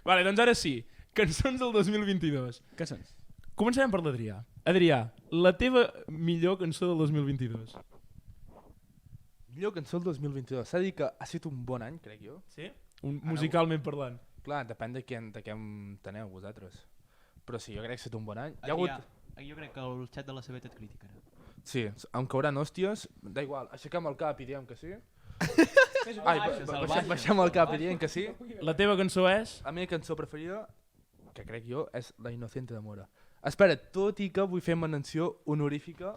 Vale, doncs ara sí. Cançons del 2022. Cançons. Començarem per l'Adrià. Adrià, la teva millor cançó del 2022. Millor cançó del 2022. S'ha de dir que ha estat un bon any, crec jo. Sí? Musicalment parlant. Clar, depèn de què enteneu vosaltres. Però sí, jo crec que ha estat un bon any. Jo crec que el xat de la CB et criticarà. Sí, em cauran hòsties, da igual, aixequem el cap i diem que sí. Baixem el cap i diem que sí. La teva cançó és? La meva cançó preferida, que crec jo, és La Inocente de Mora. Espera, tot i que vull fer menció honorífica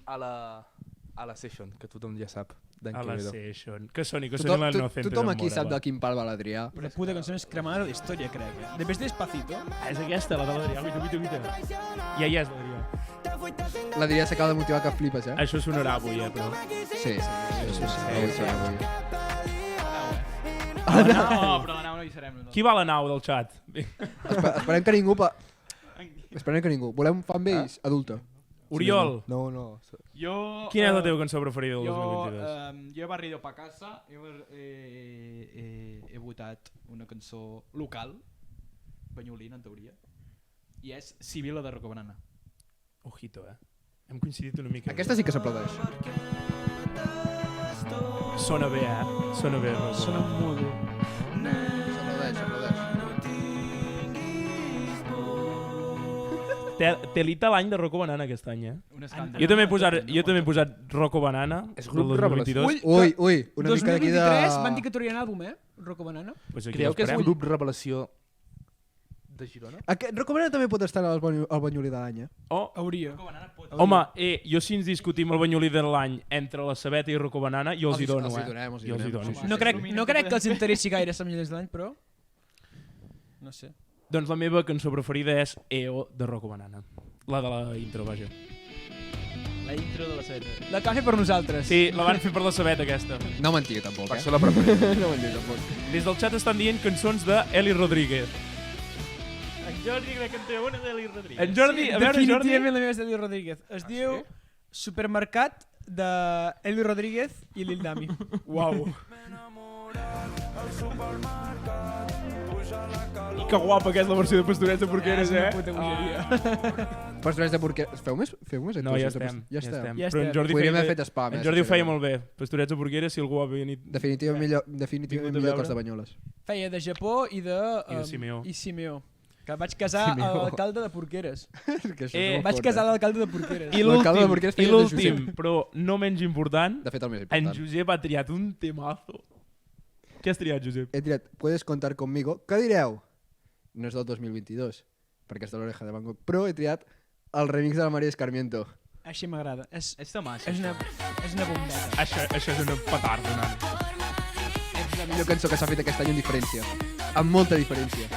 a la Session, que tothom ja sap. A la Session. Que soni La Inocente de Mora. Tothom aquí sap de quin pal va l'Adrià. La puta cançó més cremada de la història, crec. Després Despacito. És aquesta, la de l'Adrià. Vita. Ja és l'Adrià. L'Adrià s'acaba de motivar que flipes, eh? Això sonarà avui, però... Sí. No, però la nau no hi serem. Qui va a la nau del xat? Esperem que ningú... Esperem que ningú. Volem fanbase adulta. Oriol. No. Quina és la teva cançó preferida del 2022? Jo he barrido pa casa, he votat una cançó local, banyolina en teoria, i és Sibila de Rocobanana. Ojito, hem coincidit una mica. Aquesta sí que s'aplaudeix. Sona bé, Sona bé. Sona molt bé. S'aplaudeix. Telita l'any de Rocco Banana aquest any, Un escàndol. Jo també he posat Rocco Banana És del grup 2022. Ui, una mica d'aquí de... 2023 van dir que traurien àlbum, Rocco Banana. Pues aquí Creieu que és l'esperem. grup revelació de Girona? Rocco Banana també pot estar al Banyolí de l'any, Hauria. Home, jo si ens discutim el Banyolí de l'any entre la Sabeta i Rocco Banana, jo els hi dono, Jo els hi dono. No crec que els interessi gaire ser millors de l'any, però... No sé. Doncs la meva cançó preferida és EO de Rocco Banana. La de la intro, vaja. La intro de la Sabeta. La que van fer per nosaltres. Sí, la van fer per la Sabeta, aquesta. No mentiu, tampoc, Per això la preferida. No mentiu, tampoc. Des del xat estan dient cançons d'Eli Rodríguez. En Jordi crec que en té una d'Eli Rodríguez. En Jordi, a veure, Jordi... Definitivament la meva és d'Eli Rodríguez. Es diu Supermercat d'Eli Rodríguez i Lil Dami. Uau. I que guapa que és la versió de Pastorets de Porqueres, És una puta bogeria. Pastorets de Porqueres... Feu més No, ja actuacions? estem. Ja Però en estem. Jordi Podríem haver feia... fet spam. En Jordi ho feia molt bé. Pastorets de Porqueres, si algú ha venit... Definitivament Vingut a millor veure. que els de Banyoles. Feia de Japó i de Simeó. Simeó. Que vaig casar a Simeó. l'alcalde de Porqueres. Que això és molt Vaig fort, casar a l'alcalde de Porqueres. I L'alcalde de Porqueres feia de l'últim, però no menys important, De fet, el més en important. Josep ha triat un temazo. Què has triat, Josep? He tirat Puedes contar conmigo. Què direu? No és del 2022, perquè és de l'Oreja de Van Gogh, però he triat el remix de la María Escarmiento. Així m'agrada. És massa. una bombeta. Això és una petarda, nano. És la millor cançó que s'ha fet aquest any amb diferència. Amb molta diferència.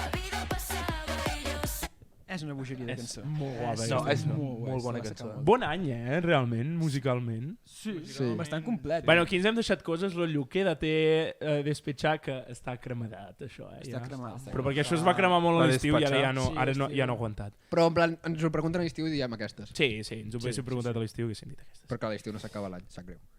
És una bogeria de cançó. Molt guapa. No, és molt molt bona guai, cançó. Bon any, realment, musicalment. Sí. Bastant complet. Bueno, aquí ens hem deixat coses, lo Lluqueda té Despechar, que està cremadat, això, Està cremat. Però perquè això es va cremar molt a La l'estiu i ara ja no, Sí, ara no, l'estiu. ja no ha aguantat. Però en plan, ens ho pregunten a l'estiu i diem aquestes. Sí, ens ho haguéssim preguntat a l'estiu i haguéssim dit aquestes. Però clar, a l'estiu no s'acaba l'any, sap greu.